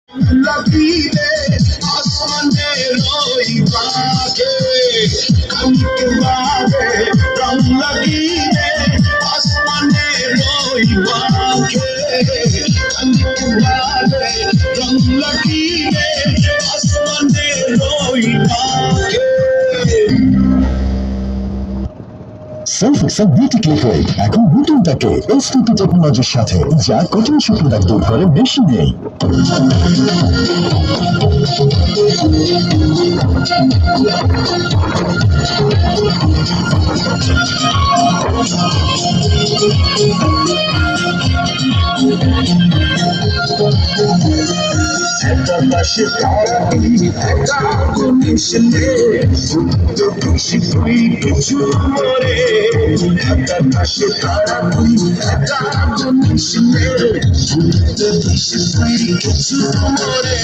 लकीरे आसमाने रोई बाके कनिक बागे रंग लकीरे आसमाने रोई बाके कनिक बागे रंग लकीरे आसमाने रोई बाके সেলফ এক্সেল বিউটি লিকুইড এখন নতুন প্যাকে এসটিপি টেকনোলজির সাথে যা কঠিন শুকনো দাগ দূর করে বেশি নেই। Paşa konuşne dokuşi kuchumore hata paşa konuşne dokuşi kuchumore